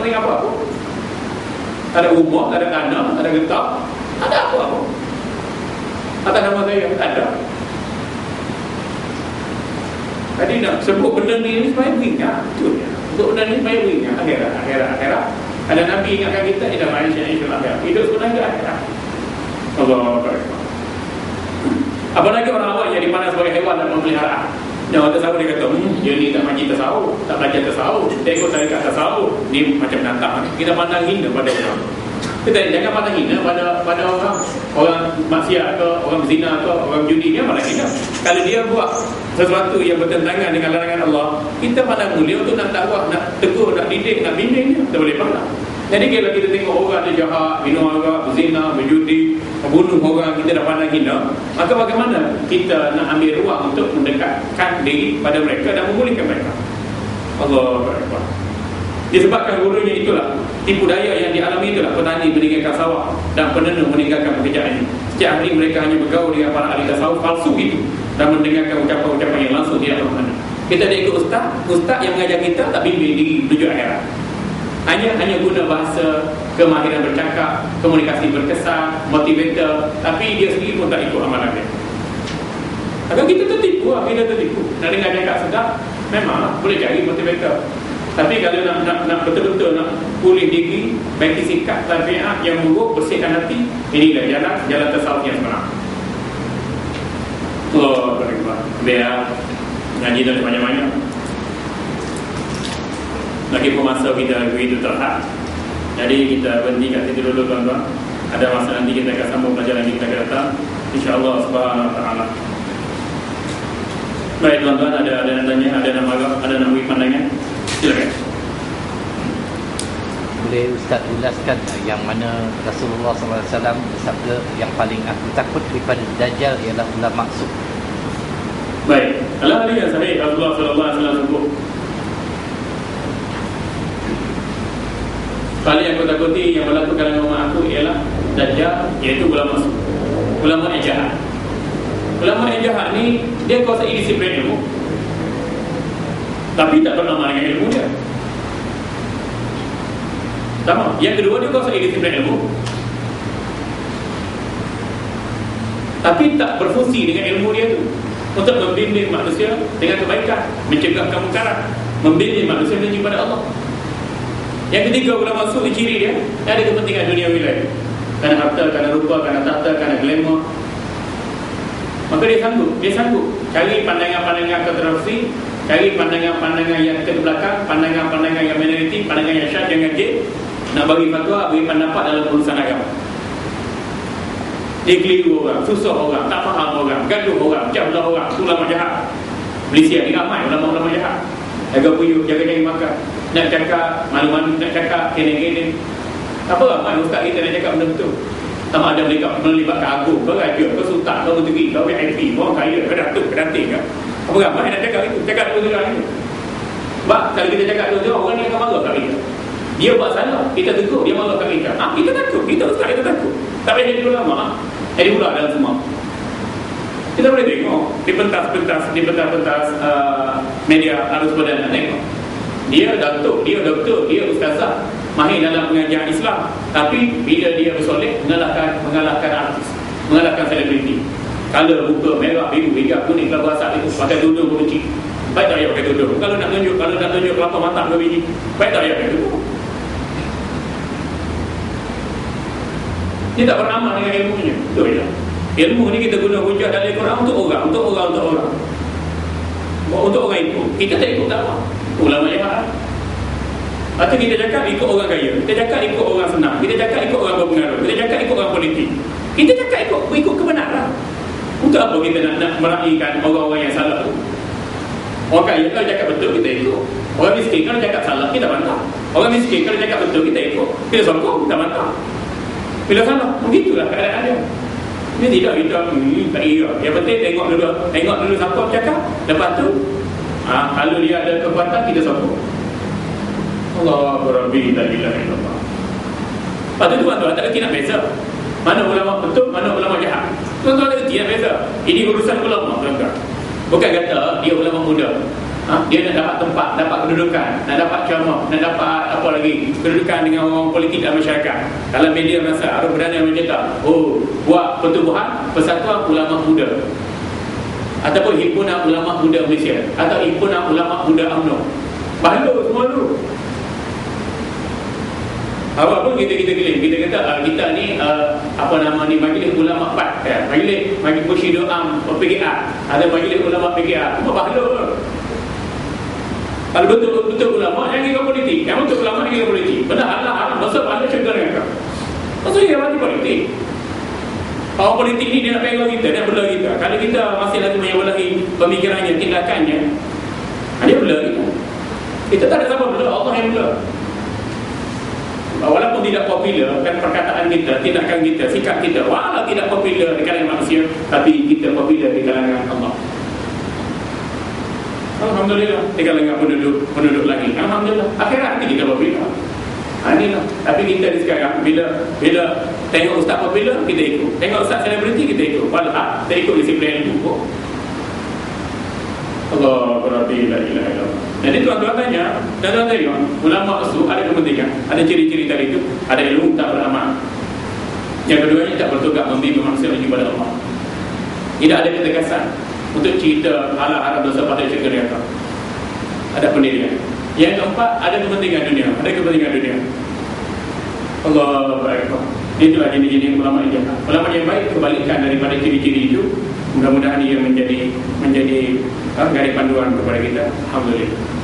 penting apa-apa. Tak ada rumah, tak ada tanah, tak ada getah, tak ada apa-apa. Atas nama saya, tak ada. Jadi nak sebut benda ni supaya ingat. Betul ya. Untuk benda ni supaya ingat akhirat. Ada Nabi ingatkan kita, kita manusia insya-Allah akhirat. Hidup sebenarnya akhirat. Allahu Akbar. Apalagi orang awam yang dipandang sebagai hewan dan pemeliharaan. Yang orang tasawuf dia kata, dia ni tak majlis tasawuf, tak belajar tasawuf, dia ikut syarikat tasawuf, ni macam penantang. Kita pandang hina pada orang. Kita jangan pandang hina pada orang maksiat ke, orang berzina ke, orang judi, dia pandang hina. Kalau dia buat sesuatu yang bertentangan dengan larangan Allah, kita pandang mulia untuk nak dakwah, nak tegur, nak didik, nak bimbing dia. Kita boleh pandang. Jadi kalau kita tengok orang dia jahat, minum arak, berzina, berjudi, membunuh orang, kita dah pandang hina, maka bagaimana kita nak ambil ruang untuk mendekatkan diri pada mereka dan memulihkan mereka? Allahu Akbar. Disebabkan gurunya itulah, tipu daya yang dialami itulah, petani meninggalkan sawah dan penenun meninggalkan pekerjaannya. Setiap hari mereka hanya bergaul dengan para ahli tasawuf palsu itu dan mendengarkan ucapan-ucapan yang langsung tidak bermakna. Kita dah ikut ustaz yang mengajar kita tak bimbing diri menuju akhirat. Hanya guna bahasa, kemahiran bercakap, komunikasi berkesan, motivator, tapi dia sendiri pun tak ikut amalan dia. Agar kita tertipu, kita tertipu. Nak dengar cakap sedap, memanglah boleh cari motivator. Tapi kalau nak betul-betul nak pulih diri, baiki sikap tabiat yang buruk, bersihkan hati, inilah jalan tasawuf yang sebenar. Allah Akbar. Biar ngaji dah banyak-banyak. Lagi pun masa kita begitu terhad. Jadi kita berhenti kat situ dulu tuan-tuan. Ada masa nanti kita akan sambung pelajaran kita akan datang, InsyaAllah subhanahu wa ta'ala. Baik tuan-tuan, ada nak tanya, ada nak marah, ada nak beri pandangan? Silakan. Boleh Ustaz ulaskan yang mana Rasulullah SAW bersabda yang paling aku takut daripada Dajjal ialah ular maksud. Baik, kalau ada yang sahih Rasulullah SAW sebut, kali yang aku takuti yang berlaku dalam rumah aku ialah Dajjal, iaitu ulama masuk. Ulama yang jahat. Ulama yang jahat ni dia kuasai disiplin ilmu, tapi tak beramal dengan ilmu dia. Sama. Yang kedua, dia kuasai disiplin ilmu, tapi tak berfungsi dengan ilmu dia tu untuk membimbing manusia dengan kebaikan, mencegah kemungkaran, membimbing manusia menuju pada Allah. Yang ketiga, ulama masuk ciri dia ada kepentingan dunia wilayah, kerana harta, kerana rupa, kerana tahta, kerana glamour. Maka dia sanggup cari pandangan-pandangan kontroversi, cari pandangan-pandangan yang terbelakang, pandangan-pandangan yang minoriti, pandangan yang syad, yang gajib, nak bagi fatwa, bagi pendapat dalam urusan agama. Dia keliru orang, susah orang, tak faham orang, gaduh orang, pecah belah orang. Itu ulama jahat. Malaysia ni ramai ulama-ulama jahat. Jaga puyuh, jaga cari makan, nak cakap malu-malu, nak cakap kene-kene. Apa ramai ustaz kita nak cakap benda betul. Sama ada mereka melibatkan agung, beraja, ke sultan, ke menteri, ke VIP, orang kaya, ke datuk, ke dating ke. Apa ramai nak cakap itu? Cakap dulu orang itu. Sebab kalau kita cakap dulu orang ni akan marah kat kita. Dia buat salah, kita tegur, dia marah kat kita. Kita takut, kita ustaz, kita takut. Tak payah jadi ulama, jadi pula dalam semua. Kita boleh tengok di pentas-pentas media arus perdana, tengok. Dia datuk, dia doktor, dia ustazah, mahir dalam pengajian Islam, tapi bila dia bersolek mengalahkan artis, mengalahkan selebriti. Color muka merah, biru, hijab, kuning, kelabu asap itu pakai tudung keruci. Baik tak payah pakai tudung. Kalau nak tunjuk kelapa mata ke biji, baik tak payah pakai tudung. Dia tak beramal dengan ilmunya. Betul tak? Ilmu ni kita guna hujah dari Quran untuk orang. Untuk orang itu. Kita tak ikut dakwah. Ulama jahat. Atau kita cakap ikut orang kaya, kita cakap ikut orang senang, kita cakap ikut orang berpengaruh, kita cakap ikut orang politik, kita cakap ikut kebenaran. Untuk apa kita nak meraihkan orang-orang yang salah tu? Orang kaya kalau cakap betul, kita ikut. Orang miskin kalau cakap salah, kita bantah. Orang miskin kalau cakap betul, kita ikut. Kita sokong, kita bantah. Bila salah, begitulah keadaan dia. Dia tidak kita tak kira. Yang penting tengok dulu siapa cakap. Lepas tu kalau dia ada kekuatan, kita sokong. Allahu Rabbi la ilaha illallah. Lepas tu tuan-tuan tak kerti nak beza mana ulama betul, mana ulama jahat. Tuan-tuan tak kerti nak beza. Ini urusan ulama, tuan-tuan. Bukan kata dia ulama muda, Dia nak dapat tempat, dapat kedudukan, nak dapat ceramah, nak dapat apa lagi, kedudukan dengan orang politik dan masyarakat. Kalau media masa Arif Perdana mencakap, buat pertubuhan Persatuan Ulama Muda, ataupun Himpunan Ulama Muda Malaysia, atau Himpunan Ulama Muda UMNO. Bahala semua tu. Apa pun kita klaim, kita kata kita ni Majlis Ulama 4 kan? Majlis Mursyidul Am PKR, ada Majlis Ulama PKR. Semua bahala. Kalau betul ulama yang kira politik, yang betul ulama yang kira politik. Benda haram dosa pada syurga dengan kau. Maksudnya dia mati politik. Orang politik ni dia nak pegang kita, dia nak bela kita. Kalau kita masih lagi menyebelahi pemikirannya, tindakannya, dia bela kita. Kita tak ada siapa bela, Allah yang bela. Walaupun tidak popular kan perkataan kita, tindakan kita, sikap kita, walau tidak popular di kalangan manusia, tapi kita popular di kalangan Allah. Alhamdulillah, di kalangan penduduk lagi. Alhamdulillah, akhirat nanti kita popular. Inilah. Tapi kita ni sekarang bila tengok ustaz popular, kita ikut. Tengok ustaz selebriti, kita ikut. Walau kita ikut disiplin ilmu. Allah berarti la ilaha illallah. Jadi tuan-tuan tanya, tuan-tuan tengok, ulama usul ada kepentingan, ada ciri-ciri tadi itu, ada ilmu tak beramal. Yang keduanya tak bertugas membimbing manusia menuju pada Allah. Tidak ada ketegasan untuk cerita halang-halang dosa pada syurga neraka. Ada pendirian. Yang keempat, ada kepentingan dunia. Ada kepentingan dunia. Allah Akbar. Itulah jenis-jenis ulama yang jahat. Ulama yang baik kebalikan daripada ciri-ciri itu. Mudah-mudahan ia menjadi garis panduan kepada kita. Alhamdulillah.